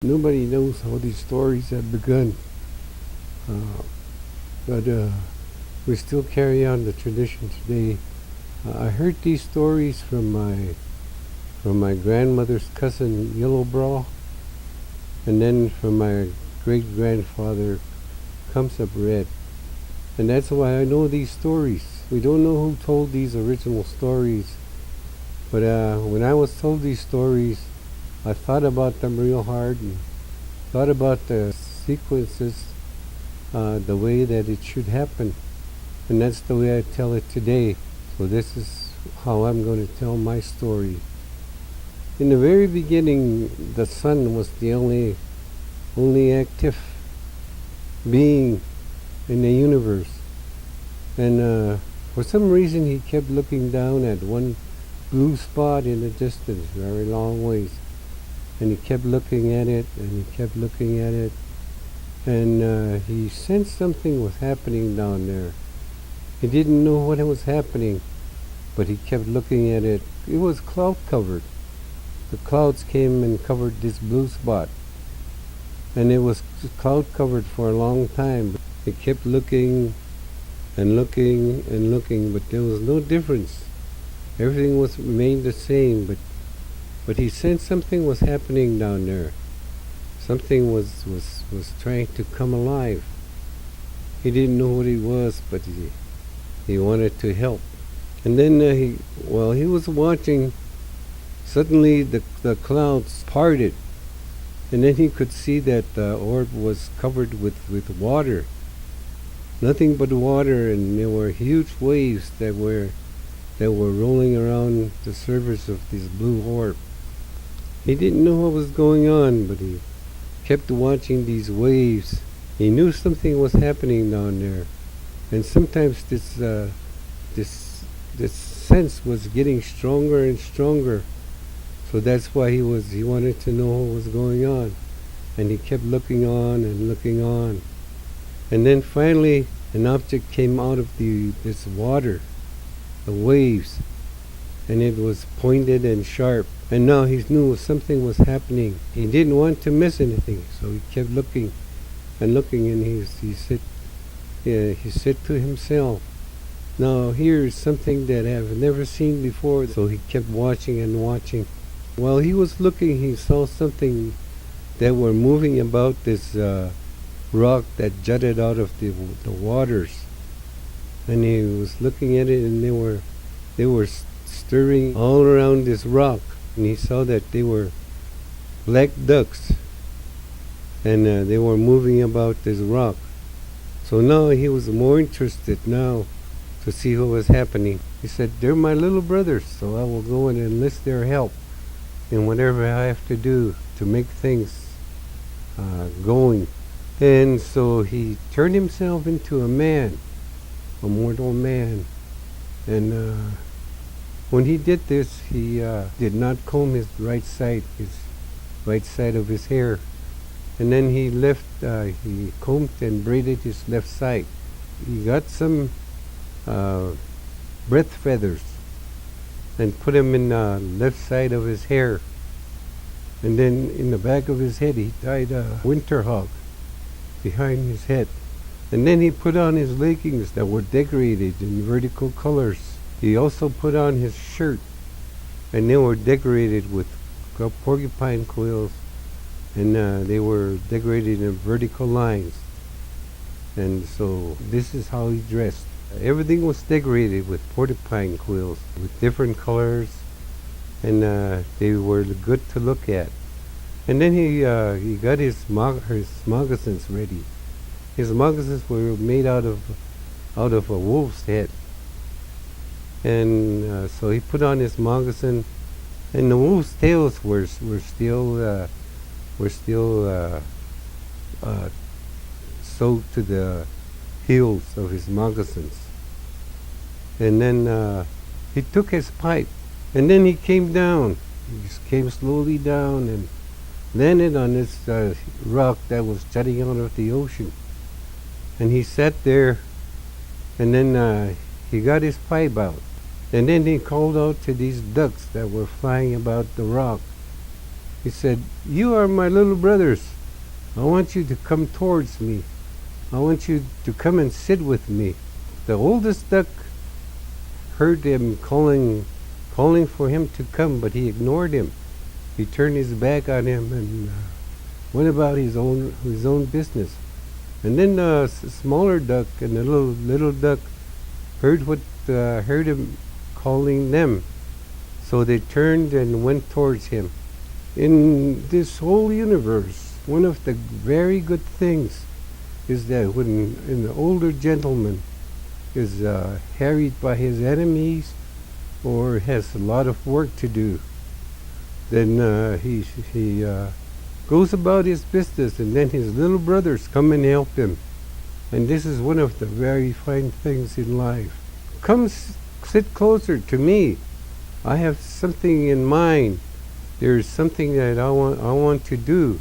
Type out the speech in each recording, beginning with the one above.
Nobody knows how these stories have begun, uh, but we still carry on the tradition today. I heard these stories from my grandmother's cousin Yellowbrow, and then from my great grandfather Comes Up Red, and that's why I know these stories. We don't know who told these original stories, but when I was told these stories, I thought about them real hard and thought about the sequences, the way that it should happen, and that's the way I tell it today. So this is how I'm going to tell my story. In the very beginning, the sun was the only active being in the universe, and for some reason he kept looking down at one blue spot in the distance, very long ways, and he kept looking at it, and he kept looking at it, and he sensed something was happening down there. He didn't know what was happening, but he kept looking at it. It was cloud covered. The clouds came and covered this blue spot, and it was cloud covered for a long time. He kept looking and looking and looking, but there was no difference. Everything remained the same, but he sensed something was happening down there. Something was trying to come alive. He didn't know what it was, but he wanted to help. And then he was watching. Suddenly the clouds parted, and then he could see that the orb was covered with water. Nothing but water, and there were huge waves that were rolling around the surface of this blue orb. He didn't know what was going on, but he kept watching these waves. He knew something was happening down there, and sometimes this sense was getting stronger and stronger. So that's why he wanted to know what was going on, and he kept looking on and looking on, and then finally an object came out of this water, the waves, and it was pointed and sharp. And now he knew something was happening. He didn't want to miss anything, so he kept looking and looking, and he said to himself, "Now here is something that I've never seen before." So he kept watching and watching. While he was looking, he saw something that were moving about this rock that jutted out of the waters, and he was looking at it, and they were stirring all around this rock, and he saw that they were black ducks, and they were moving about this rock. So now he was more interested now to see what was happening. He said, "They're my little brothers, so I will go and enlist their help in whatever I have to do to make things going." And so he turned himself into a man, a mortal man. And when he did this, he did not comb his right side of his hair. And then he combed and braided his left side. He got some breath feathers and put him in the left side of his hair. And then in the back of his head he tied a winter hog behind his head. And then he put on his leggings that were decorated in vertical colors. He also put on his shirt, and they were decorated with porcupine quills, and they were decorated in vertical lines. And so this is how he dressed. Everything was decorated with porcupine quills with different colors, and they were good to look at. And then he got his moccasins ready. His moccasins were made out of a wolf's head, and so he put on his moccasin, and the wolf's tails were still sewed to the heels of his moccasins. And then he took his pipe, and then he came down. He just came slowly down and landed on this rock that was jutting out of the ocean. And he sat there, and then he got his pipe out. And then he called out to these ducks that were flying about the rock. He said, "You are my little brothers. I want you to come towards me. I want you to come and sit with me." The oldest duck heard him calling for him to come, but he ignored him. He turned his back on him and went about his own business. And then the smaller duck and the little duck heard him calling them, so they turned and went towards him. In this whole universe, one of the very good things is that when an older gentleman is harried by his enemies or has a lot of work to do, then he goes about his business, and then his little brothers come and help him. And this is one of the very fine things in life. Come sit closer to me. I have something in mind. There's something that I want to do,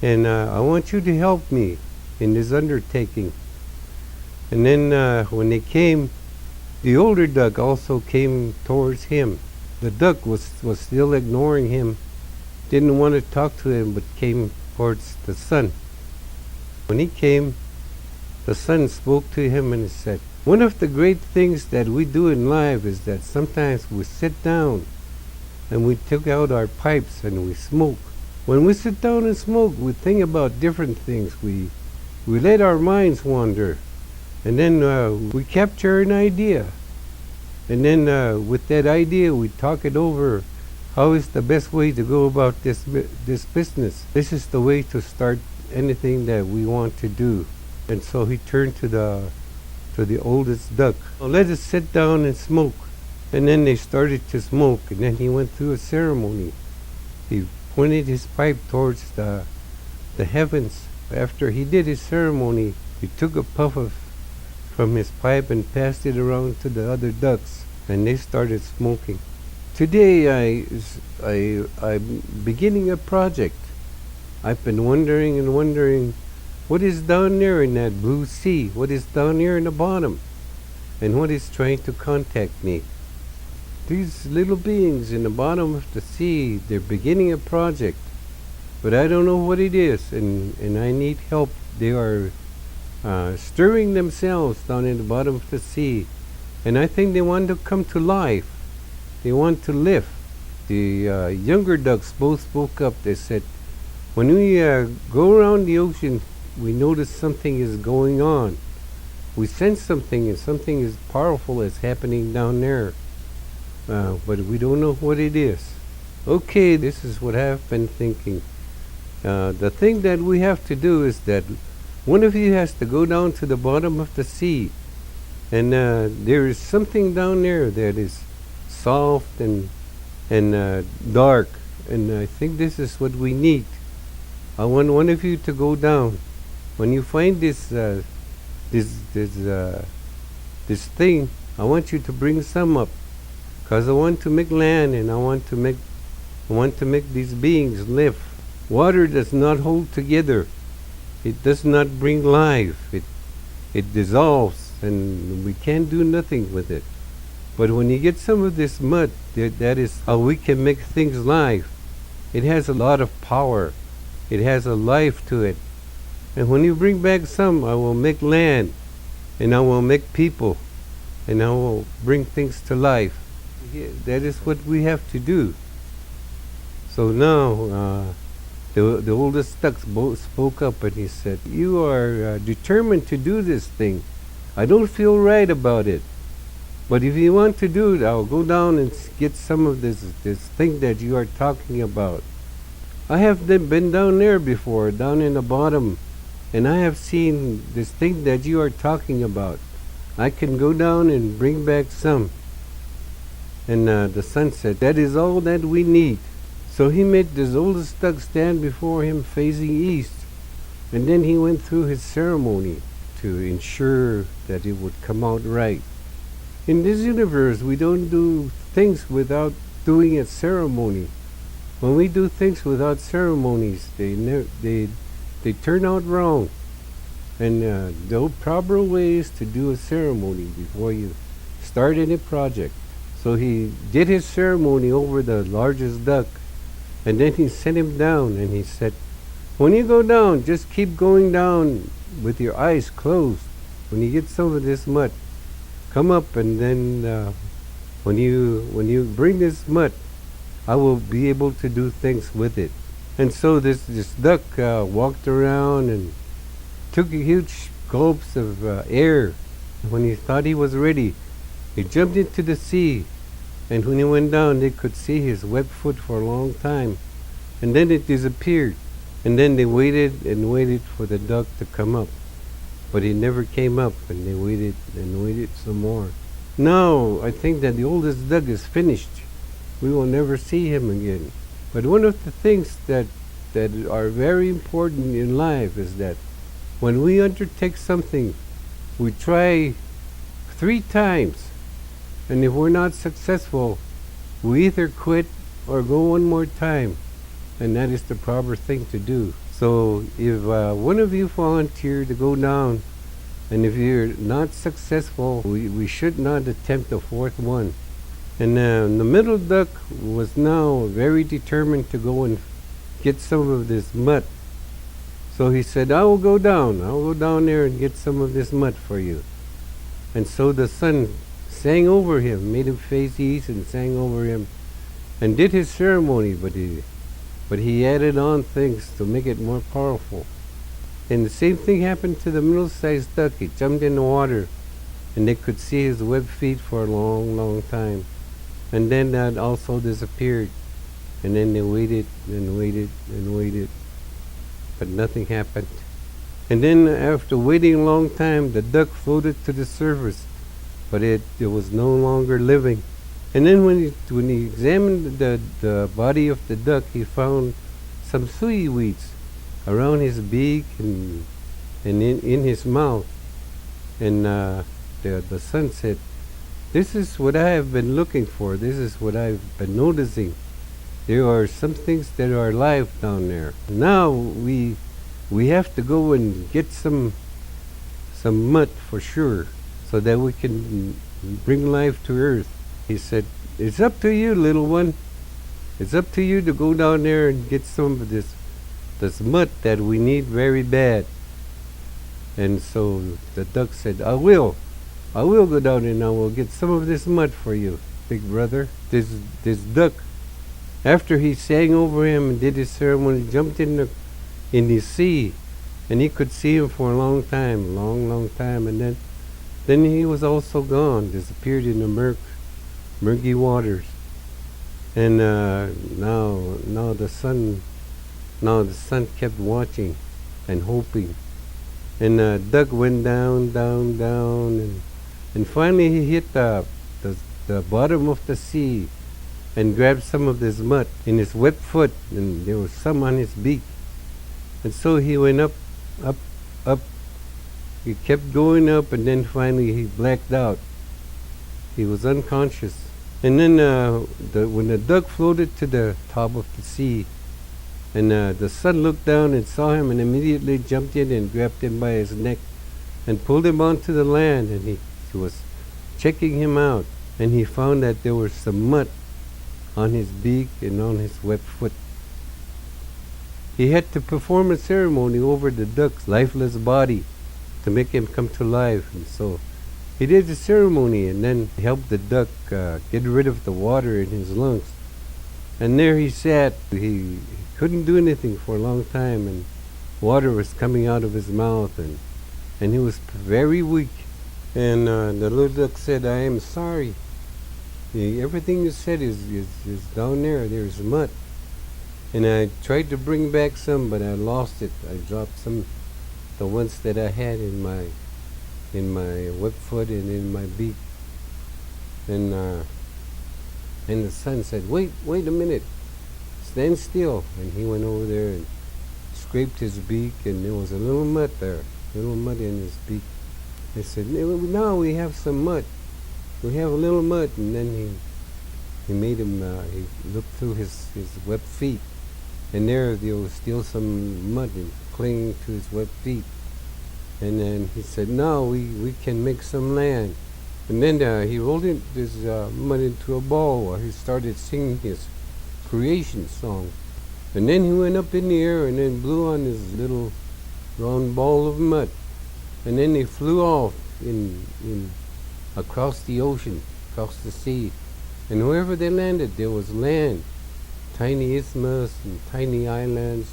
and I want you to help me in this undertaking. And then when they came, the older duck also came towards him. The duck was still ignoring him, didn't want to talk to him, but came towards the son. When he came, the son spoke to him and he said, "One of the great things that we do in life is that sometimes we sit down and we take out our pipes and we smoke. When we sit down and smoke, we think about different things. We let our minds wander. And then we capture an idea. And then with that idea, we talk it over. How is the best way to go about this business? This is the way to start anything that we want to do." And so he turned to the oldest duck. "Well, let us sit down and smoke." And then they started to smoke, and then he went through a ceremony. He pointed his pipe towards the heavens. After he did his ceremony, he took a puff from his pipe and passed it around to the other ducks, and they started smoking. Today I'm beginning a project. I've been wondering and wondering, what is down there in that blue sea? What is down there in the bottom? And what is trying to contact me? These little beings in the bottom of the sea, they're beginning a project, but I don't know what it is, and I need help. They are stirring themselves down in the bottom of the sea, and I think they want to come to life. They want to live. The younger ducks both spoke up. They said, "When we go around the ocean, we notice something is going on. We sense something, and something is powerful is happening down there. But we don't know what it is." Okay, this is what I've been thinking. The thing that we have to do is that one of you has to go down to the bottom of the sea, and there is something down there that is soft and dark, and I think this is what we need. I want one of you to go down. When you find this thing, I want you to bring some up, because I want to make land, and I want to make these beings live. Water does not hold together. It does not bring life. It dissolves, and we can't do nothing with it. But when you get some of this mud, that is how we can make things live. It has a lot of power. It has a life to it. And when you bring back some, I will make land, and I will make people, and I will bring things to life. That is what we have to do. So now, the oldest duck spoke up, and he said, "You are determined to do this thing. I don't feel right about it. But if you want to do it, I'll go down and get some of this thing that you are talking about. I have been down there before, down in the bottom, and I have seen this thing that you are talking about. I can go down and bring back some." And the son said, "That is all that we need." So he made this oldest duck stand before him facing east, and then he went through his ceremony to ensure that it would come out right. In this universe, we don't do things without doing a ceremony. When we do things without ceremonies, they turn out wrong. And the proper way is to do a ceremony before you start any project. So he did his ceremony over the largest duck, And then he sent him down, and he said, when you go down, just keep going down with your eyes closed. When you get some of this mud, come up, and then when you bring this mud, I will be able to do things with it. And so this duck walked around and took huge gulps of air. When he thought he was ready, he jumped into the sea. And when he went down, they could see his webbed foot for a long time. And then it disappeared. And then they waited and waited for the duck to come up. But he never came up, and they waited and waited some more. Now, I think that the oldest duck is finished. We will never see him again. But one of the things that are very important in life is that when we undertake something, we try 3 times. And if we're not successful, we either quit or go one more time. And that is the proper thing to do. So if one of you volunteer to go down, and if you're not successful, we should not attempt the 4th one. And the middle duck was now very determined to go and get some of this mud. So he said, I will go down there and get some of this mud for you. And so the son sang over him, made him face east and sang over him, and did his ceremony, but he added on things to make it more powerful. And the same thing happened to the middle-sized duck. He jumped in the water, and they could see his webbed feet for a long, long time. And then that also disappeared. And then they waited and waited and waited, but nothing happened. And then after waiting a long time, the duck floated to the surface, but it was no longer living. And then when he examined the body of the duck, he found some seaweeds around his beak and in his mouth. And the son said, this is what I have been looking for. This is what I've been noticing. There are some things that are alive down there. Now we have to go and get some mud for sure, so that we can bring life to earth. He said, it's up to you, little one. It's up to you to go down there and get some of this mud that we need very bad. And so the duck said, I will go down and I will get some of this mud for you, big brother. This duck, after he sang over him and did his ceremony, jumped in the sea, and he could see him for a long time, and then he was also gone, disappeared in the murky waters. And now the sun kept watching and hoping. And duck went down, and finally he hit the bottom of the sea and grabbed some of this mud in his webbed foot, and there was some on his beak. And so he went up. He kept going up, and then finally he blacked out. He was unconscious. And then when the duck floated to the top of the sea, and the son looked down and saw him, and immediately jumped in and grabbed him by his neck and pulled him onto the land, and he was checking him out, and he found that there was some mud on his beak and on his webbed foot. He had to perform a ceremony over the duck's lifeless body to make him come to life. And so he did the ceremony, and then helped the duck get rid of the water in his lungs. And there he sat. He couldn't do anything for a long time, and water was coming out of his mouth, and he was very weak. And the little duck said, I am sorry. Everything you said is down there. There's mud. And I tried to bring back some, but I lost it. I dropped some, the ones that I had in my webbed foot and in my beak. And the son said, wait a minute, stand still. And he went over there and scraped his beak, and there was a little mud there, little mud in his beak. He said, now we have some mud. We have a little mud. And then he made him, he looked through his webbed feet, and there was still some mud clinging to his webbed feet. And then he said, now we can make some land. And then he rolled this mud into a ball while he started singing his creation song. And then he went up in the air and then blew on his little round ball of mud. And then they flew off in across the ocean, across the sea. And wherever they landed, there was land. Tiny isthmus and tiny islands,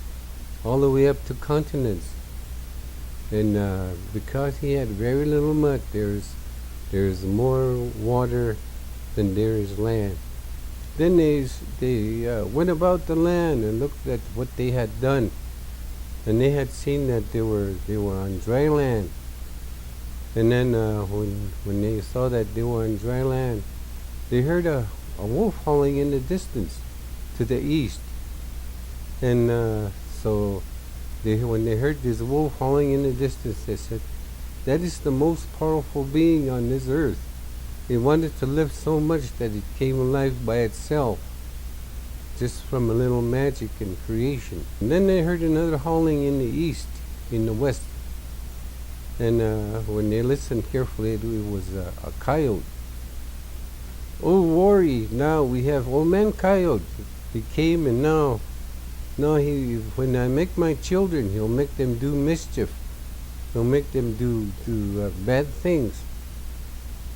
all the way up to continents. And because he had very little mud, there's more water than there is land. Then they went about the land and looked at what they had done, and they had seen that they were on dry land. And then when they saw that they were on dry land, they heard a wolf howling in the distance to the east. And so when they heard this wolf howling in the distance, they said, "That is the most powerful being on this earth. It wanted to live so much that it came alive by itself, just from a little magic and creation." And then they heard another howling in the east, in the west. And when they listened carefully, it was a coyote. "Oh, worry, now we have old man coyote. He came, and now when I make my children, he'll make them do mischief. He'll make them do bad things."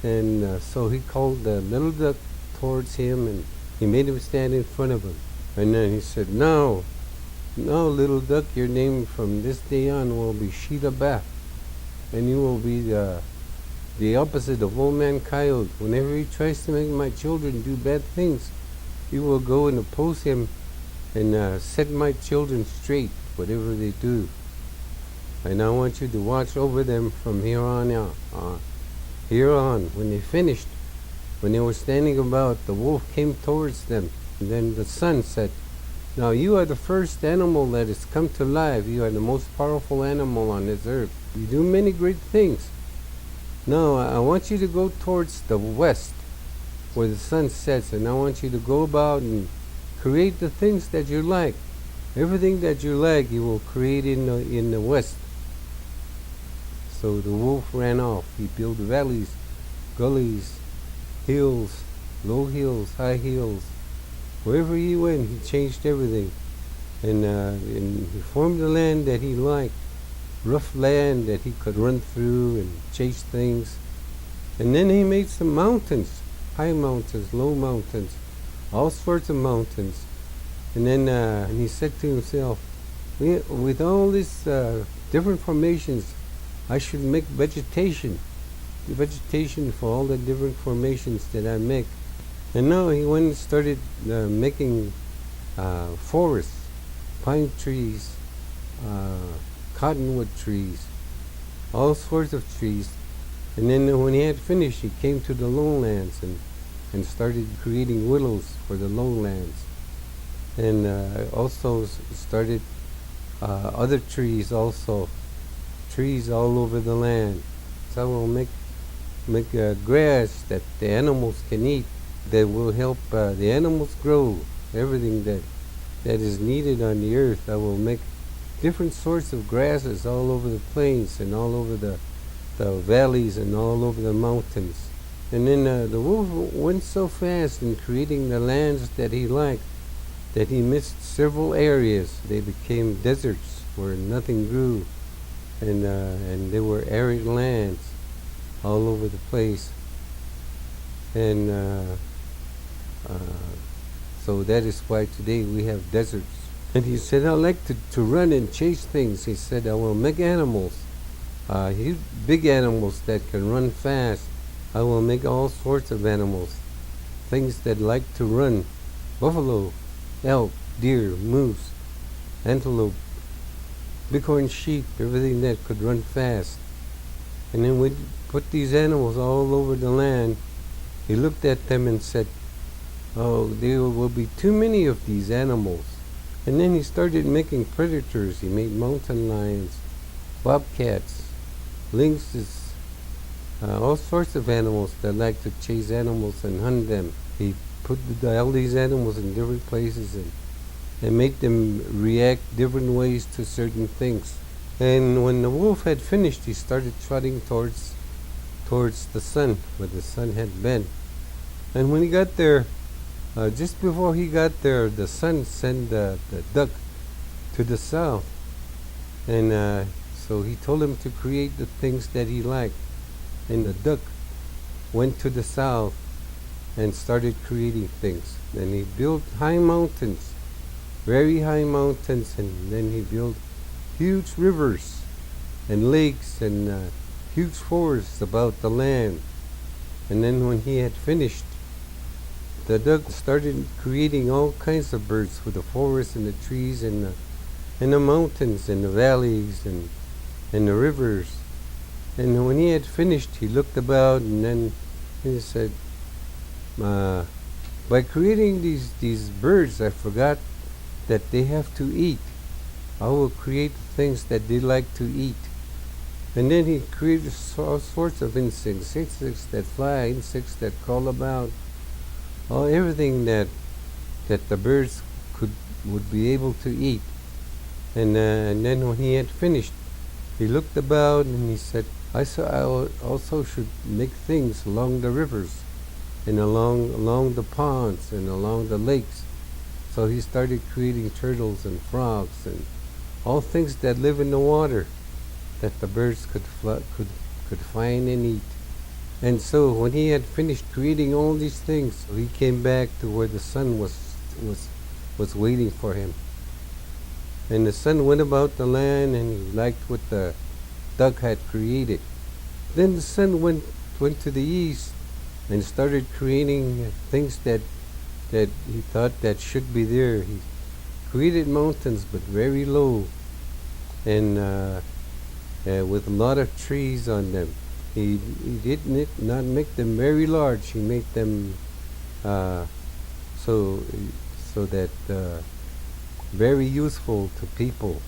And so he called the little duck towards him, and he made him stand in front of him. And then he said, Now, little duck, your name from this day on will be Sheeta Bath, and you will be the opposite of old man coyote. Whenever he tries to make my children do bad things, you will go and oppose him and set my children straight, whatever they do. And I want you to watch over them from here on out. Here on, when they finished, when they were standing about, the wolf came towards them. And then the sun said, "Now you are the first animal that has come to life. You are the most powerful animal on this earth. You do many great things. Now I want you to go towards the west, where the sun sets, and I want you to go about and create the things that you like. Everything that you like, you will create in the west." So the wolf ran off. He built valleys, gullies, hills, low hills, high hills. Wherever he went, he changed everything. And he formed the land that he liked, rough land that he could run through and chase things. And then he made some mountains, high mountains, low mountains, all sorts of mountains. And then and he said to himself, with all these different formations, I should make vegetation for all the different formations that I make. And now he went and started making forests, pine trees, cottonwood trees, all sorts of trees. And then when he had finished, he came to the lowlands and started creating willows for the lowlands. And also started other trees also. Trees all over the land. So I will make grass that the animals can eat, that will help the animals grow. Everything that is needed on the earth. I will make different sorts of grasses all over the plains and all over the valleys and all over the mountains. And then the wolf went so fast in creating the lands that he liked that he missed several areas. They became deserts where nothing grew. And there were arid lands all over the place. And so that is why today we have deserts. And he said, "I like to run and chase things." He said, "I will make animals, big animals that can run fast. I will make all sorts of animals, things that like to run. Buffalo, elk, deer, moose, antelope, bighorn sheep, everything that could run fast." And then we put these animals all over the land. He looked at them and said, "Oh, there will be too many of these animals." And then he started making predators. He made mountain lions, bobcats, lynxes, all sorts of animals that like to chase animals and hunt them. He put all these animals in different places and made them react different ways to certain things. And when the wolf had finished, he started trotting towards the sun, where the sun had been. And when he got there, Just before he got there, the sun sent the duck to the south, and so he told him to create the things that he liked. And the duck went to the south and started creating things. And he built high mountains, very high mountains, and then he built huge rivers and lakes and huge forests about the land. And then when he had finished, the duck started creating all kinds of birds with the forests and the trees and the mountains and the valleys and the rivers. And when he had finished, he looked about and then he said, by creating these birds, I forgot that they have to eat. I will create things that they like to eat. And then he created all sorts of insects that fly, insects that crawl about, everything that the birds would be able to eat. And then when he had finished, he looked about and he said, I also should make things along the rivers and along the ponds and along the lakes. So he started creating turtles and frogs and all things that live in the water that the birds could find and eat. And so when he had finished creating all these things, he came back to where the sun was waiting for him. And the sun went about the land and he liked what the duck had created. Then the sun went to the east and started creating things that he thought that should be there. He created mountains but very low and with a lot of trees on them. He did not make them very large. He made them so that very useful to people.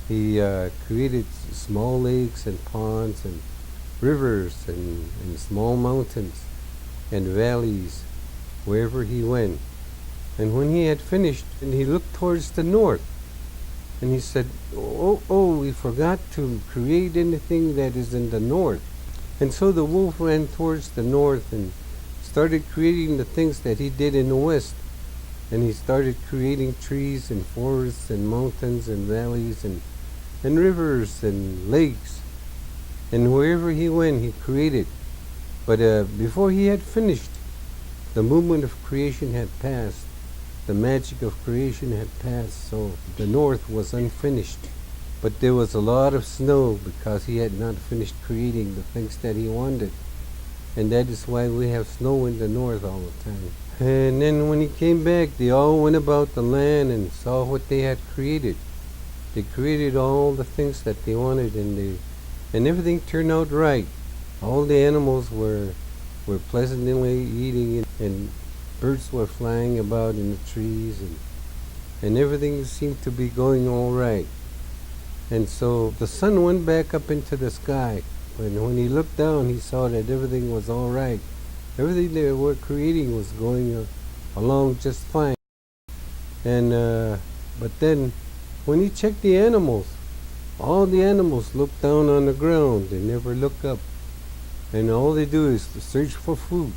He created small lakes and ponds and rivers and small mountains and valleys wherever he went. And when he had finished, and he looked towards the north, and he said, we forgot to create anything that is in the north. And so the wolf ran towards the north and started creating the things that he did in the west. And he started creating trees and forests and mountains and valleys and rivers and lakes. And wherever he went, he created. But before he had finished, the movement of creation had passed. The magic of creation had passed, so the north was unfinished. But there was a lot of snow because he had not finished creating the things that he wanted. And that is why we have snow in the north all the time. And then when he came back, they all went about the land and saw what they had created. They created all the things that they wanted, and everything turned out right. All the animals were pleasantly eating, and birds were flying about in the trees, and everything seemed to be going all right. And so the sun went back up into the sky, and when he looked down, he saw that everything was all right. Everything they were creating was going along just fine. And but then when he checked the animals, all the animals look down on the ground. They never look up. And all they do is to search for food.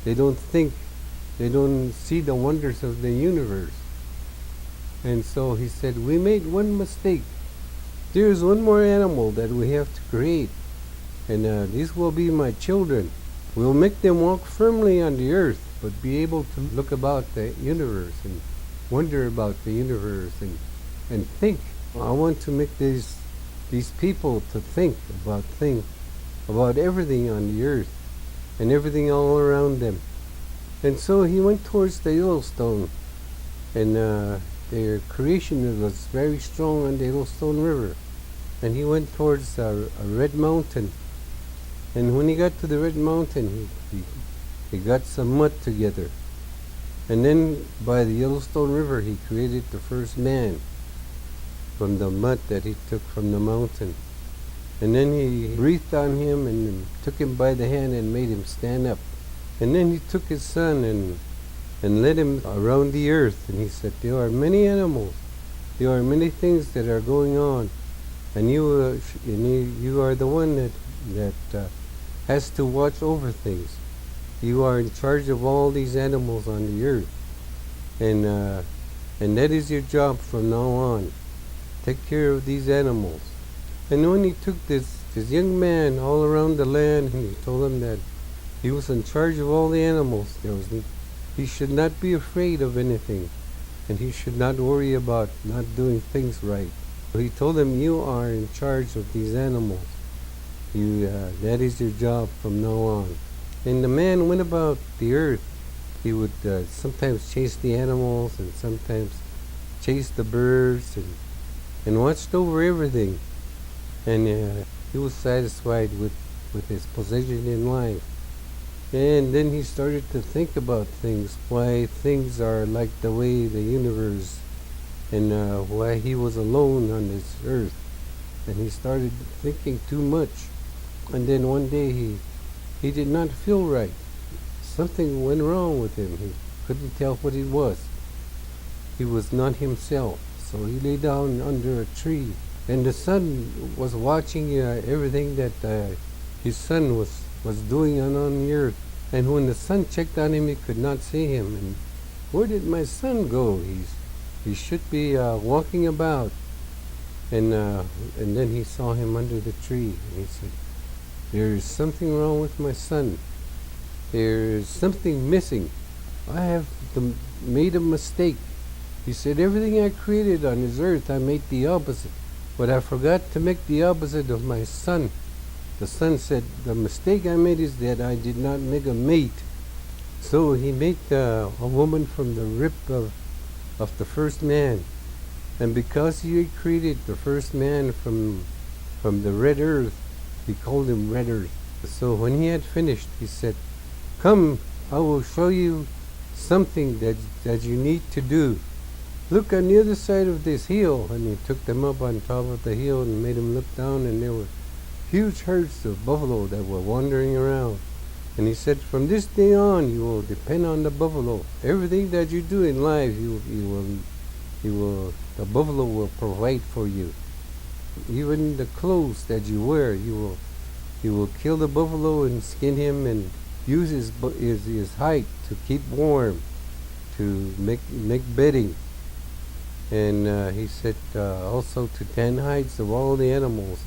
They don't think. They don't see the wonders of the universe. And so he said, we made one mistake. There's one more animal that we have to create. And these will be my children. We'll make them walk firmly on the earth, but be able to look about the universe and wonder about the universe and think. I want to make these people to think about everything on the earth and everything all around them. And so he went towards the Yellowstone, and their creation was very strong on the Yellowstone River. And he went towards a red mountain. And when he got to the red mountain, he got some mud together. And then by the Yellowstone River, he created the first man from the mud that he took from the mountain. And then he breathed on him and took him by the hand and made him stand up. And then he took his son and led him around the earth. And he said, there are many animals. There are many things that are going on. And you are the one that has to watch over things. You are in charge of all these animals on the earth, and that is your job from now on. Take care of these animals." And when he took this young man all around the land, and he told him that he was in charge of all the animals, he should not be afraid of anything, and he should not worry about not doing things right. So he told him, "You are in charge of these animals. That is your job from now on." And the man went about the earth. He would sometimes chase the animals and sometimes chase the birds, and watched over everything. And he was satisfied with his position in life. And then he started to think about things, why things are like the way the universe, and why he was alone on this earth. And he started thinking too much. And then one day he did not feel right. Something went wrong with him. He couldn't tell what it was. He was not himself. So he lay down under a tree. And the sun was watching everything that his son was doing on the earth. And when the sun checked on him, he could not see him. And where did my son go? He should be walking about. And then he saw him under the tree. And he said, "There is something wrong with my son. There is something missing. I have made a mistake." He said, "Everything I created on this earth, I made the opposite. But I forgot to make the opposite of my son." The son said, "The mistake I made is that I did not make a mate." So he made a woman from the rib of the first man. And because he had created the first man from the red earth, he called him Red Earth. So when he had finished, he said, "Come, I will show you something that you need to do. Look on the other side of this hill." And he took them up on top of the hill and made them look down, and there were huge herds of buffalo that were wandering around. And he said, "From this day on, you will depend on the buffalo. Everything that you do in life, the buffalo will provide for you. Even the clothes that you wear, you will kill the buffalo and skin him and use his hide to keep warm, to make bedding." And he said also to tan hides of all the animals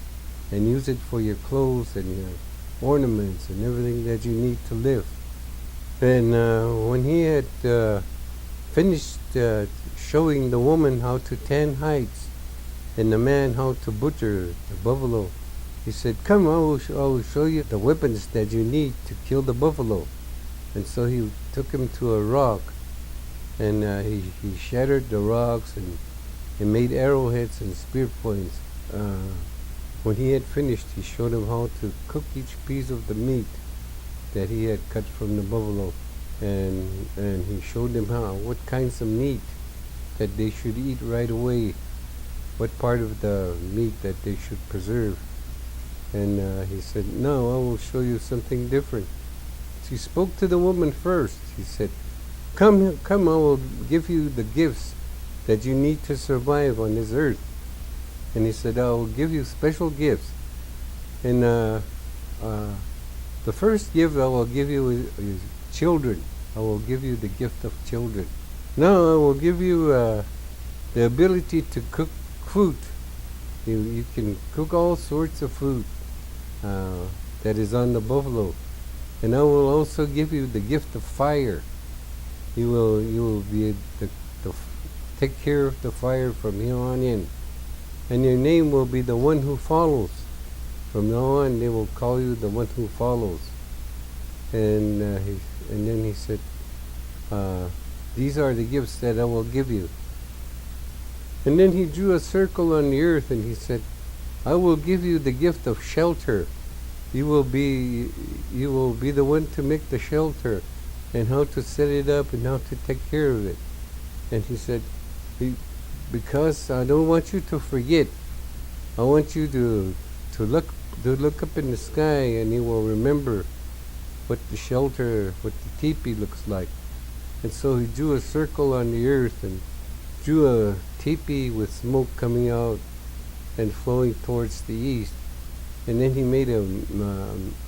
and use it for your clothes and your ornaments and everything that you need to live. And when he had finished showing the woman how to tan hides and the man how to butcher the buffalo, he said, "Come, I will show you the weapons that you need to kill the buffalo." And so he took him to a rock, and he shattered the rocks and made arrowheads and spear points. When he had finished, he showed him how to cook each piece of the meat that he had cut from the buffalo, and he showed them what kinds of meat that they should eat right away, what part of the meat that they should preserve. And he said, "No, I will show you something different." He spoke to the woman first. He said, Come, I will give you the gifts that you need to survive on this earth." And he said, "I will give you special gifts. And the first gift I will give you is children. I will give you the gift of children. Now I will give you the ability to cook food. You can cook all sorts of food that is on the buffalo. And I will also give you the gift of fire. You will be able to take care of the fire from here on in. And your name will be the one who follows. From now on, they will call you the one who follows." And then he said, "These are the gifts that I will give you." And then he drew a circle on the earth, and he said, "I will give you the gift of shelter. You will be the one to make the shelter, and how to set it up, and how to take care of it." And he said, "Because I don't want you to forget. I want you to look up in the sky, and you will remember what the shelter, what the teepee looks like." And so he drew a circle on the earth and drew a teepee with smoke coming out and flowing towards the east. And then he made a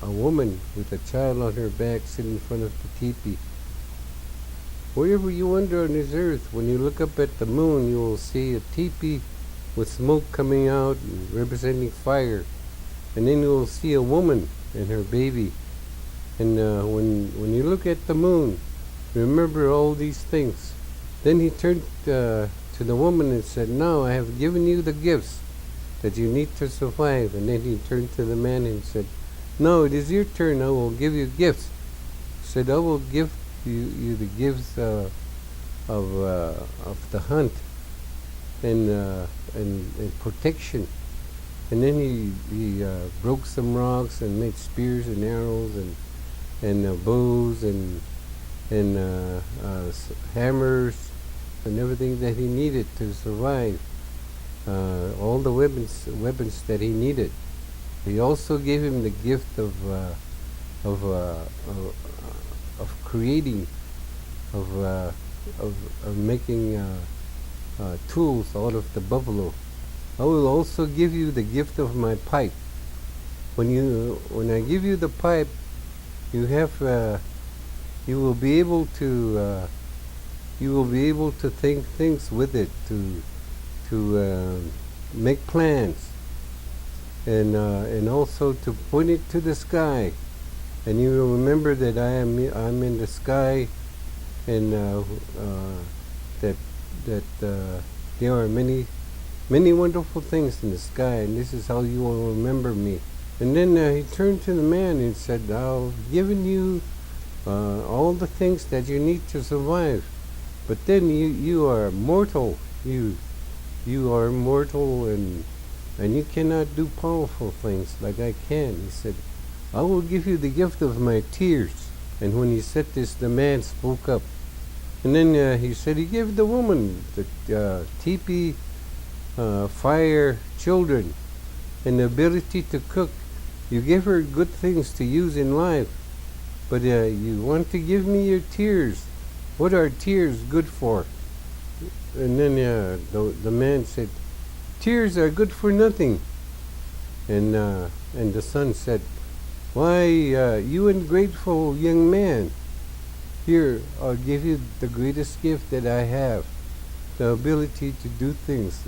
woman with a child on her back sitting in front of the teepee. Wherever you wander on this earth, when you look up at the moon, you will see a teepee with smoke coming out and representing fire. And then you will see a woman and her baby. And when you look at the moon, remember all these things. Then he turned to the woman and said, "Now I have given you the gifts that you need to survive." And then he turned to the man and said, "Now it is your turn. I will give you gifts." He said, "I will give you the gifts of the hunt and protection." And then he broke some rocks and made spears and arrows and bows and hammers and everything that he needed to survive. All the weapons that he needed. He also gave him the gift of creating, of making tools out of the buffalo. I will also give you the gift of my pipe. When I give you the pipe, you will be able to think things with it, to make plans, and also to point it to the sky. And you will remember that I'm in the sky, and that there are many wonderful things in the sky, and this is how you will remember me. And then he turned to the man and said, "I've given you all the things that you need to survive, but then you are mortal. You are mortal, and you cannot do powerful things like I can." He said, "I will give you the gift of my tears." And when he said this, the man spoke up. And then he said he gave the woman the teepee, fire, children, and the ability to cook. You gave her good things to use in life, but you want to give me your tears. What are tears good for? And then the man said, "Tears are good for nothing." And the son said, "Why, you ungrateful young man, here, I'll give you the greatest gift that I have, the ability to do things,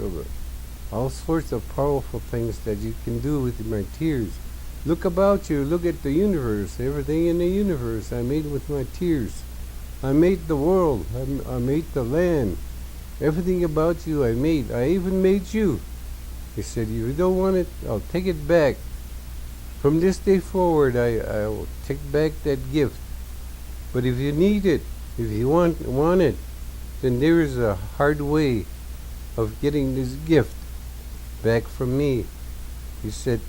all sorts of powerful things that you can do with my tears. Look about you, look at the universe, everything in the universe I made with my tears. I made the world, I made the land, everything about you I made. I even made you." He said, "If you don't want it, I'll take it back. From this day forward, I will take back that gift. But if you need it, if you want it, then there is a hard way of getting this gift back from me." He said,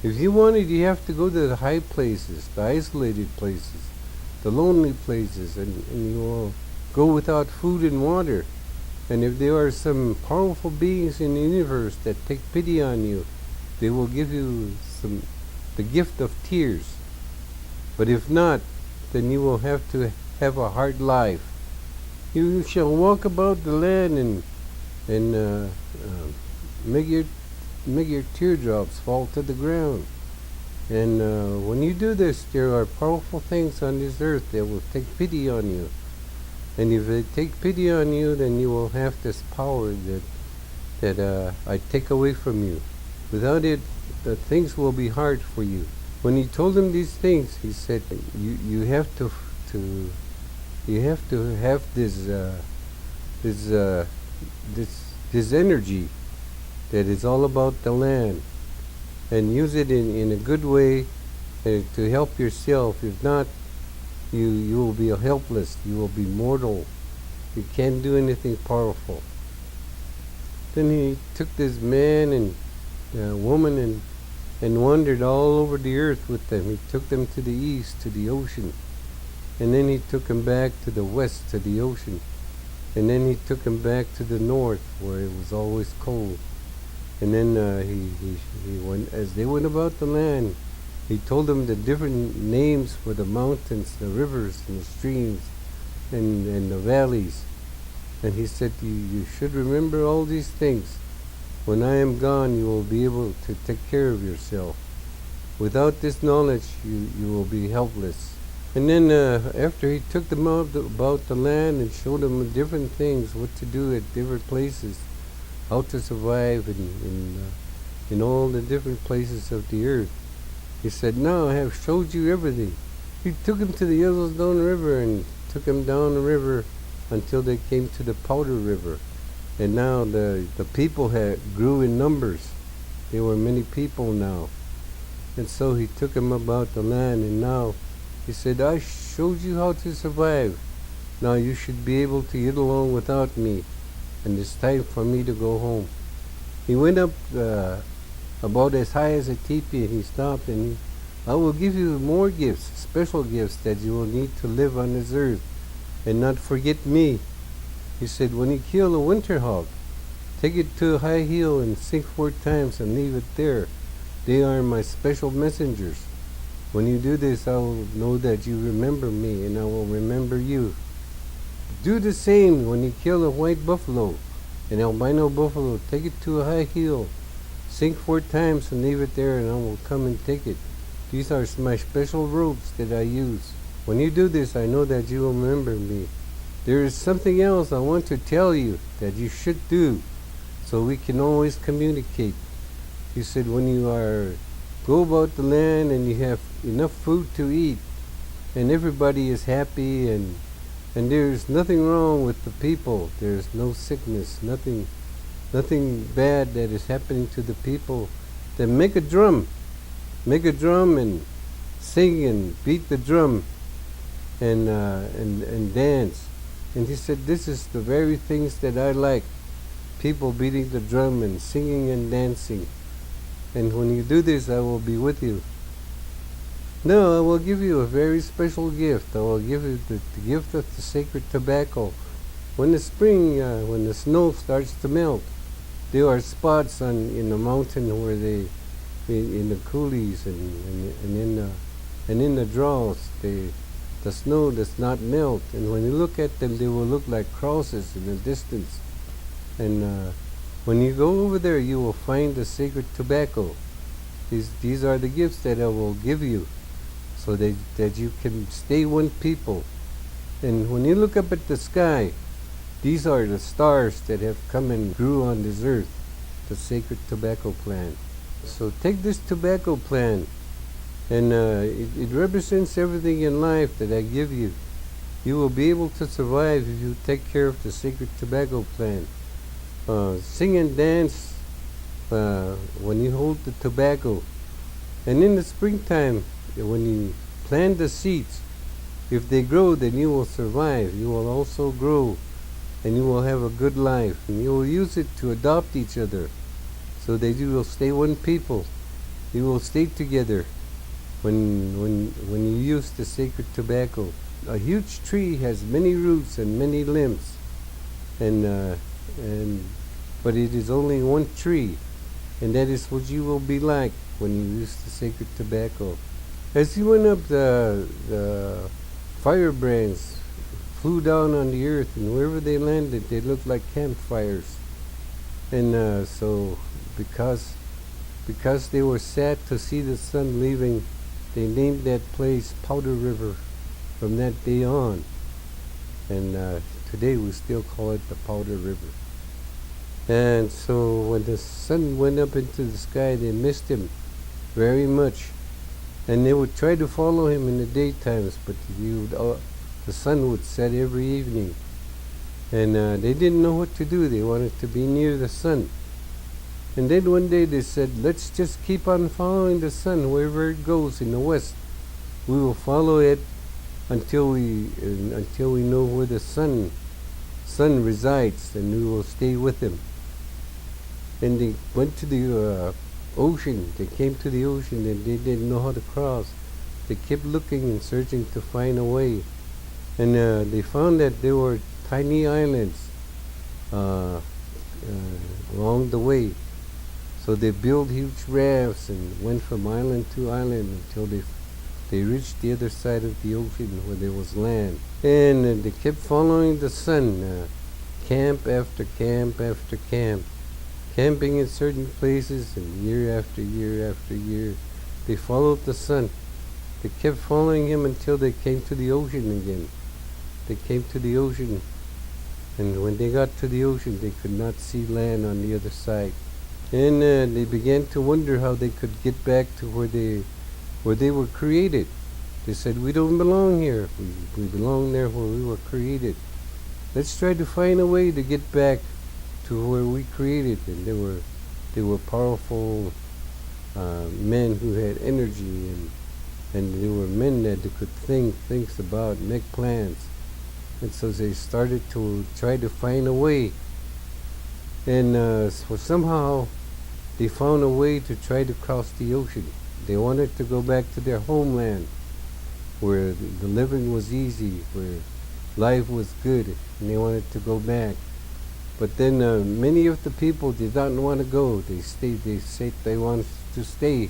"If you want it, you have to go to the high places, the isolated places, the lonely places, and you will go without food and water. And if there are some powerful beings in the universe that take pity on you, they will give you the gift of tears. But if not, then you will have to have a hard life. You shall walk about the land and make your teardrops fall to the ground. And when you do this, there are powerful things on this earth that will take pity on you. And if they take pity on you, then you will have this power that I take away from you. Without it, the things will be hard for you." When he told him these things, he said, "You have to have this energy that is all about the land, and use it in a good way to help yourself. If not, you will be helpless. You will be mortal. You can't do anything powerful." Then he took this man and woman and wandered all over the earth with them. He took them to the east, to the ocean. And then he took them back to the west, to the ocean. And then he took them back to the north, where it was always cold. And then he went, as they went about the land, he told them the different names for the mountains, the rivers, and the streams, and the valleys. And he said, you should remember all these things. When I am gone, you will be able to take care of yourself. Without this knowledge, you will be helpless. And then after he took them out about the land and showed them different things, what to do at different places, how to survive in all the different places of the earth, he said, "Now I have showed you everything." He took him to the Yellowstone River and took him down the river until they came to the Powder River. And now the people grew in numbers. There were many people now. And so he took him about the land, and now he said, "I showed you how to survive. Now you should be able to get along without me, and it's time for me to go home." He went up about as high as a teepee, and he stopped, and "I will give you more gifts, special gifts that you will need to live on this earth and not forget me." He said, "When you kill a winter hog, take it to a high hill and sing 4 times and leave it there. They are my special messengers. When you do this, I will know that you remember me, and I will remember you. Do the same when you kill a white buffalo, an albino buffalo. Take it to a high hill, sing 4 times and leave it there, and I will come and take it. These are my special robes that I use. When you do this, I know that you will remember me. There is something else I want to tell you that you should do, so we can always communicate." He said, "When you go about the land and you have enough food to eat, and everybody is happy, and there's nothing wrong with the people, there's no sickness, nothing bad that is happening to the people, then make a drum and sing and beat the drum and dance." And he said, "This is the very things that I like, people beating the drum and singing and dancing. And when you do this, I will be with you. No, I will give you a very special gift. I will give you the gift of the sacred tobacco. When the spring, when the snow starts to melt, there are spots in the mountain where in the coulees and in the draws, the snow does not melt. And when you look at them, they will look like crosses in the distance. And when you go over there, you will find the sacred tobacco. These are the gifts that I will give you, so that you can stay one people. And when you look up at the sky, these are the stars that have come and grew on this earth, the sacred tobacco plant. So take this tobacco plant, and it represents everything in life that I give you. You will be able to survive if you take care of the sacred tobacco plant. Sing and dance when you hold the tobacco. And in the springtime, when you plant the seeds, if they grow, then you will survive. You will also grow, and you will have a good life. And you will use it to adopt each other, so that you will stay one people. You will stay together when you use the sacred tobacco. A huge tree has many roots and many limbs, but it is only one tree, and that is what you will be like when you use the sacred tobacco. As you went up, the firebrands flew down on the earth, and wherever they landed, they looked like campfires. And so because they were sad to see the sun leaving, they named that place Powder River from that day on. And today we still call it the Powder River. And so when the sun went up into the sky, they missed him very much. And they would try to follow him in the daytimes, but the sun would set every evening. And they didn't know what to do. They wanted to be near the sun. And then one day they said, "Let's just keep on following the sun wherever it goes in the west. We will follow it until we know where the sun resides, and we will stay with him." And they went to the ocean. They came to the ocean, and they didn't know how to cross. They kept looking and searching to find a way. And they found that there were tiny islands along the way. So they built huge rafts and went from island to island until they reached the other side of the ocean where there was land. And they kept following the sun, camp after camp after camp. camping in certain places, and year after year after year, they followed the sun. They kept following him until they came to the ocean again. They came to the ocean, and when they got to the ocean, they could not see land on the other side. And they began to wonder how they could get back to where they were created. They said, "We don't belong here. We belong there where we were created. Let's try to find a way to get back to where we created." And they were powerful men who had energy, and they were men that could think things about, make plans. And so they started to try to find a way. And so somehow they found a way to try to cross the ocean. They wanted to go back to their homeland, where the living was easy, where life was good, and they wanted to go back. But then many of the people did not want to go. They stayed. They said they wanted to stay.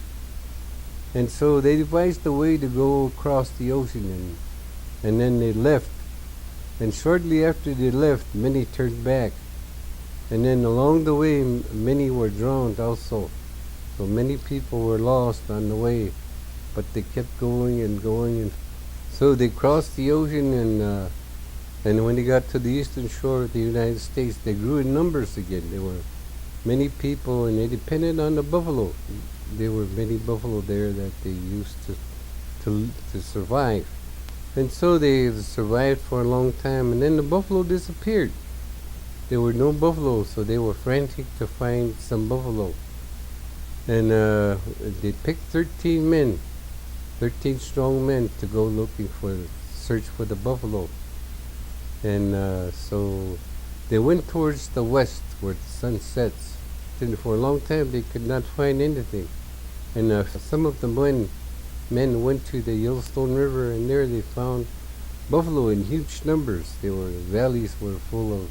And so they devised a way to go across the ocean, and then they left. And shortly after they left, many turned back. And then along the way, many were drowned also. So many people were lost on the way, but they kept going and going. And so they crossed the ocean, and when they got to the eastern shore of the United States, they grew in numbers again. There were many people, and they depended on the buffalo. There were many buffalo there that they used to survive. And so they survived for a long time, and then the buffalo disappeared. There were no buffalo, so they were frantic to find some buffalo. And they picked 13 men, 13 strong men, to go search for the buffalo. And so they went towards the west where the sun sets. And for a long time they could not find anything. And some of the men went to the Yellowstone River, and there they found buffalo in huge numbers. The valleys were full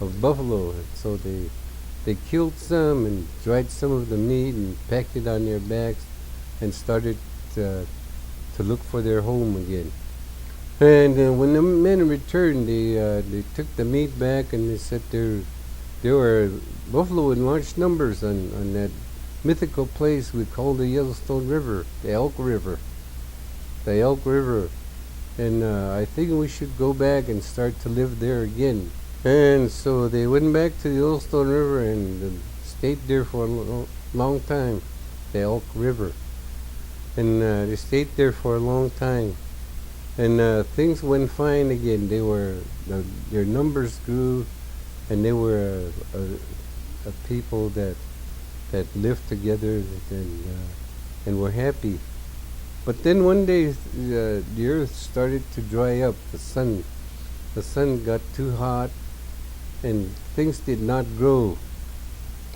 of buffalo, and so they killed some and dried some of the meat and packed it on their backs and started to look for their home again. And when the men returned, they took the meat back, and they said there were buffalo in large numbers on that mythical place we call the Yellowstone River, the Elk River. And I think we should go back and start to live there again. And so they went back to the Yellowstone River and stayed there for a long time, the Elk River. And they stayed there for a long time. And things went fine again. Their numbers grew, and they were a people that lived together and were happy. But then one day the earth started to dry up. The sun got too hot, and things did not grow.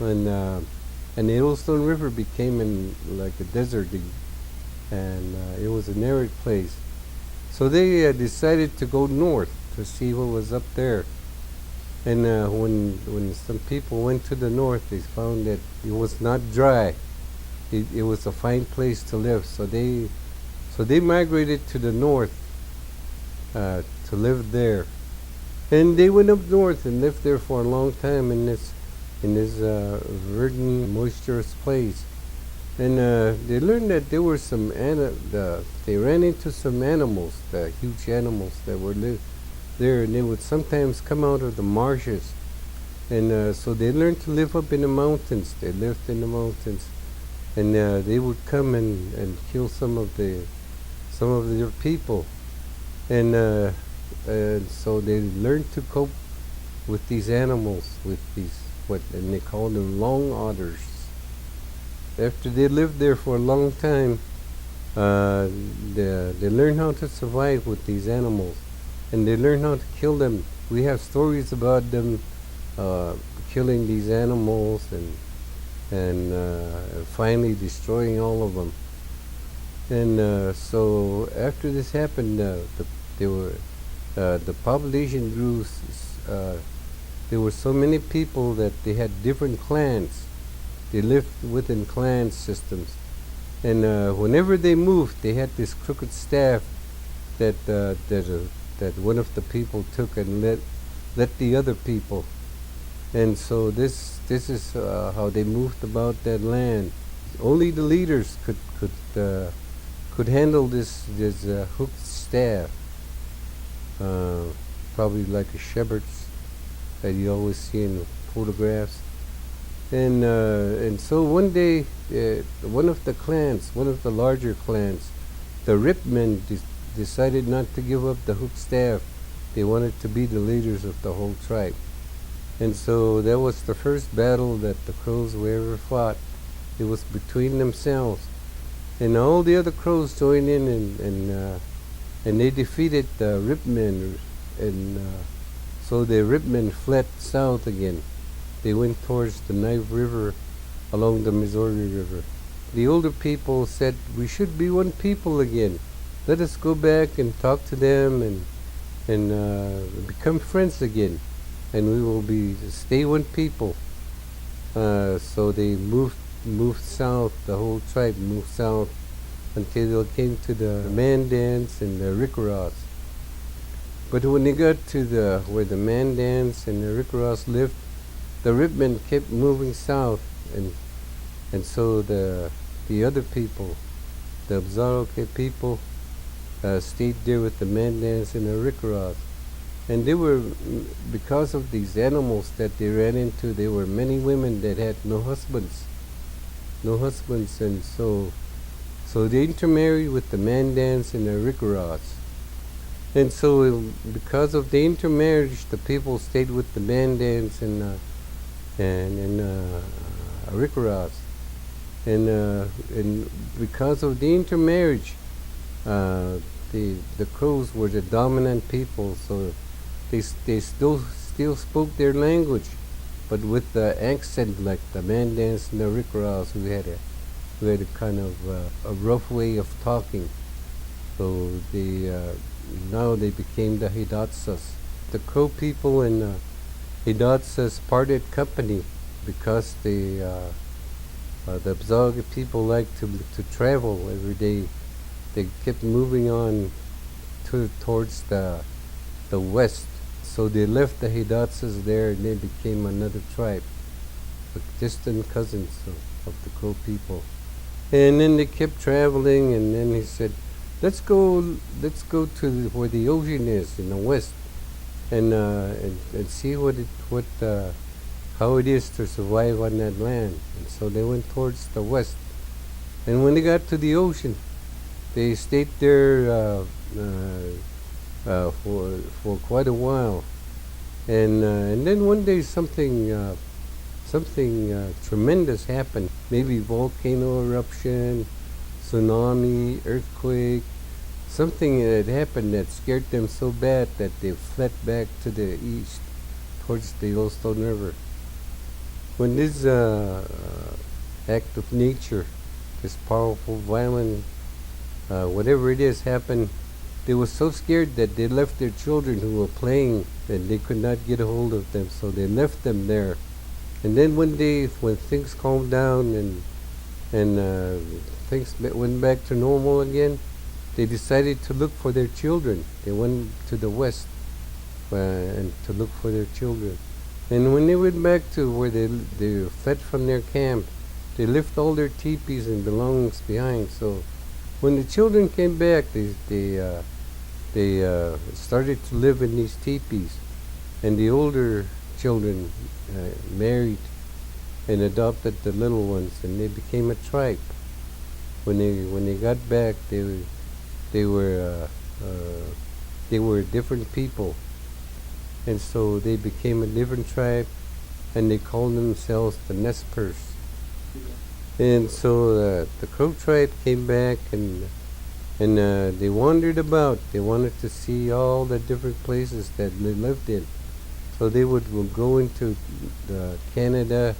And the Yellowstone River became like a desert, and it was an arid place. So they decided to go north to see what was up there. And when some people went to the north, they found that it was not dry. It was a fine place to live. So they migrated to the north to live there. And they went up north and lived there for a long time in this verdant, moisturous place. And they learned that there were they ran into some animals, huge animals that were there, and they would sometimes come out of the marshes. And so they learned to live up in the mountains. They lived in the mountains, and they would come and kill some of their people. And so they learned to cope with these animals, and they called them long otters. After they lived there for a long time, they learned how to survive with these animals, and they learned how to kill them. We have stories about them killing these animals and finally destroying all of them. And so after this happened, the population grew. There were so many people that they had different clans. They lived within clan systems, and whenever they moved, they had this crooked staff that one of the people took and let the other people. And so this is how they moved about that land. Only the leaders could handle this hooked staff, uh, probably like a shepherd's that you always see in photographs. And so one day, one of the larger clans, the Ripmen, decided not to give up the hooked staff. They wanted to be the leaders of the whole tribe. And so that was the first battle that the Crows were ever fought. It was between themselves. And all the other Crows joined in, and they defeated the Ripmen. And so the Ripmen fled south again. They went towards the Knife River along the Missouri River. The older people said, we should be one people again. Let us go back and talk to them and become friends again. And we will stay one people. So they moved south, the whole tribe moved south until they came to the Mandans and the Rickaroos. But when they got to where the Mandans and the Rickaroos lived, the Ripmen kept moving south, and so the other people, the Absaroka people, stayed there with the Mandans and the Rickaroos. And they were, because of these animals that they ran into, there were many women that had no husbands, and so they intermarried with the Mandans and the Rickaroos. And so because of the intermarriage, the people stayed with the Mandans and Rickaroos. And because of the intermarriage, the Crows were the dominant people, so they still spoke their language, but with the accent like the Mandans and the Rickaroos, who had a kind of a rough way of talking. So now they became the Hidatsas. The Crow people and Hidatsas parted company because the Absaroka people liked to travel every day. They kept moving on towards the west. So they left the Hidatsas there and they became another tribe, distant cousins of the Crow people. And then they kept traveling, and then he said, let's go to where the ocean is in the west, and see how it is to survive on that land. And so they went towards the west. And when they got to the ocean, they stayed there for quite a while. And then one day something tremendous happened. Maybe volcano eruption, tsunami, earthquake, something had happened that scared them so bad that they fled back to the east towards the Yellowstone River. When this act of nature, this powerful, violent, whatever it is, happened, they were so scared that they left their children who were playing, and they could not get a hold of them, so they left them there. And then one day, when things calmed down and things went back to normal again, they decided to look for their children. They went to the west and to look for their children. And when they went back to where they fled from their camp, they left all their teepees and belongings behind. So when the children came back, they started to live in these teepees, and the older children married and adopted the little ones, and they became a tribe. When they got back, they were different people, and so they became a different tribe, and they called themselves the Nez Perce. And so the Crow tribe came back, and they wandered about. They wanted to see all the different places that they lived in. So they would go into Canada,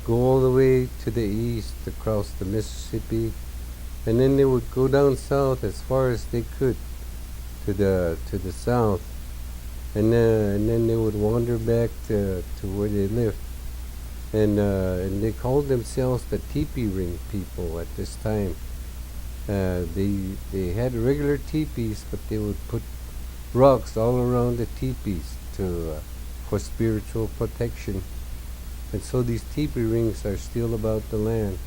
go all the way to the east, across the Mississippi, and then they would go down south as far as they could to the south, and then they would wander back to where they lived, and they called themselves the teepee ring people at this time. They had regular teepees, but they would put rocks all around the teepees for spiritual protection. And so these teepee rings are still about the land.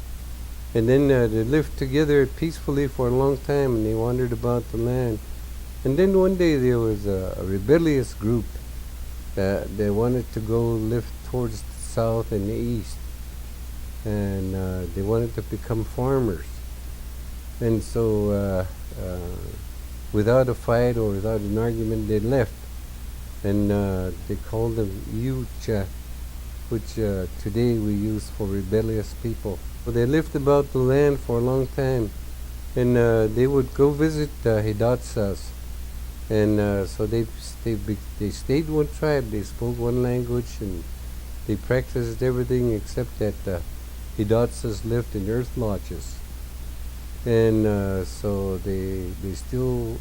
And then they lived together peacefully for a long time, and they wandered about the land. And then one day there was a rebellious group that they wanted to go live towards the south and the east. And they wanted to become farmers. And so without a fight or without an argument, they left. And they called them Yucha, which today we use for rebellious people. So they lived about the land for a long time, and they would go visit Hidatsas. And so they stayed one tribe. They spoke one language, and they practiced everything except that Hidatsas lived in earth lodges. And so they still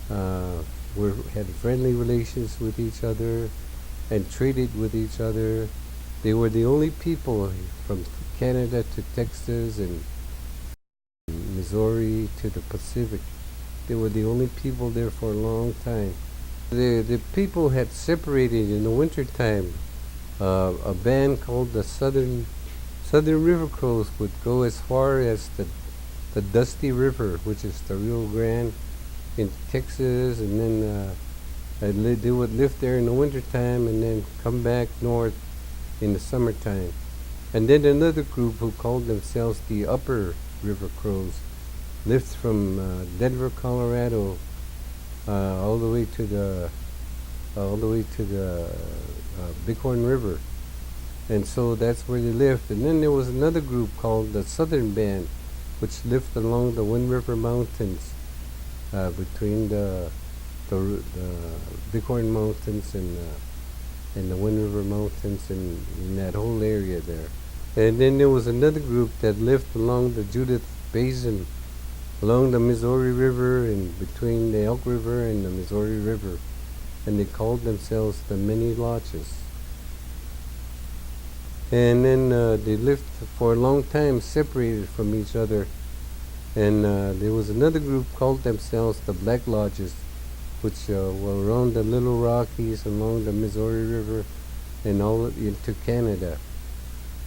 had friendly relations with each other and traded with each other. They were the only people from Canada to Texas and Missouri to the Pacific. They were the only people there for a long time. The people had separated in the wintertime. A band called the Southern River Crows would go as far as the Dusty River, which is the Rio Grande, in Texas, and then they would live there in the wintertime and then come back north in the summertime. And then another group who called themselves the Upper River Crows lived from Denver, Colorado, all the way to the Bighorn River. And so that's where they lived. And then there was another group called the Southern Band, which lived along the Wind River Mountains, between the Bighorn Mountains and the Wind River Mountains, and in that whole area there. And then there was another group that lived along the Judith Basin, along the Missouri River and between the Elk River and the Missouri River, and they called themselves the Many Lodges. And then they lived for a long time separated from each other. And there was another group called themselves the Black Lodges, which were around the Little Rockies, along the Missouri River, and all into Canada.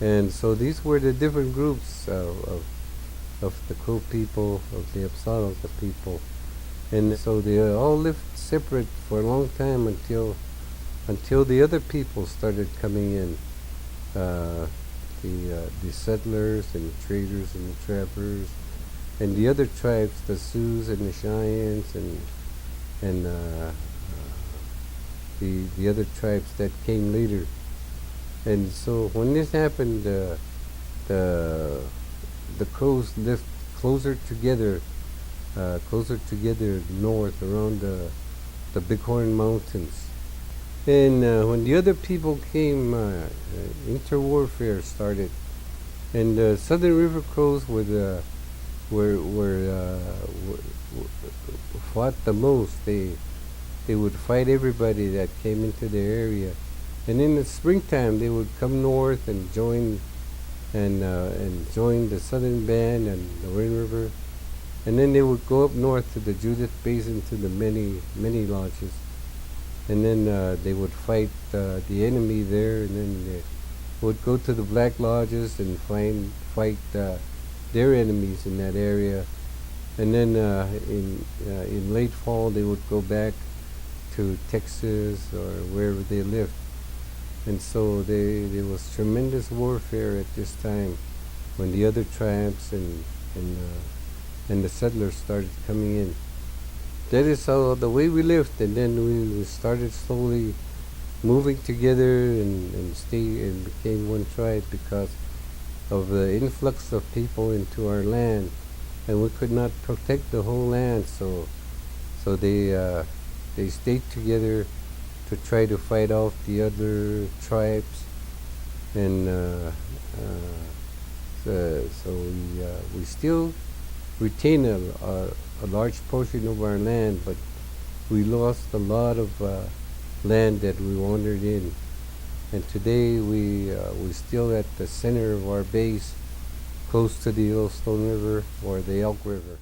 And so these were the different groups of the Crow people, of the Apsahalka people. And so they all lived separate for a long time until the other people started coming in. The settlers and the traders and the trappers, and the other tribes, the Sioux and the Cheyennes, and the other tribes that came later. And so when this happened, the Crows lived closer together north around the Bighorn Mountains. And when the other people came, interwarfare started, and the Southern River Crows were fought the most. They would fight everybody that came into their area, and in the springtime they would come north and join the Southern Band and the Wind River, and then they would go up north to the Judith Basin to the many lodges. And then they would fight the enemy there, and then they would go to the Black Lodges and fight their enemies in that area. And then in late fall they would go back to Texas or wherever they lived. And so there was tremendous warfare at this time when the other tribes and the settlers started coming in. That is how the way we lived, and then we started slowly moving together and became one tribe because of the influx of people into our land, and we could not protect the whole land, so they stayed together to try to fight off the other tribes, and so we still retain a large portion of our land, but we lost a lot of land that we wandered in. And today we're still at the center of our base, close to the Yellowstone River or the Elk River.